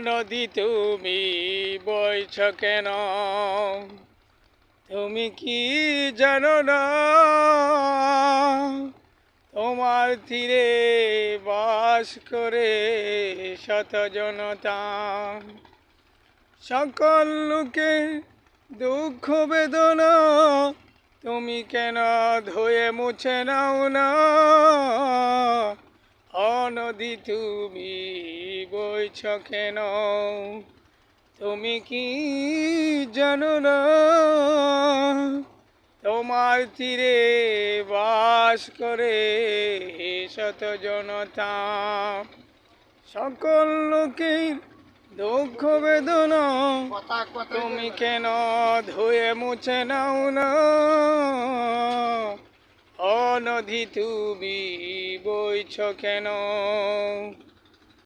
নদী তুমি বইছ কেন? তুমি কি জানো না তোমার তীরে বাস করে শত জনতা? সকল লোকে দুঃখ বেদনা তুমি কেন ধুয়ে মুছে নাও না? নদী তুমি বইছ কেন? তুমি কি জানো না তোমার তীরে বাস করে শত জনতা? সকল লোকের দুঃখ বেদনা তুমি কেন ধুয়ে মুছে নাও না? নদী তুমি বইছ কেন?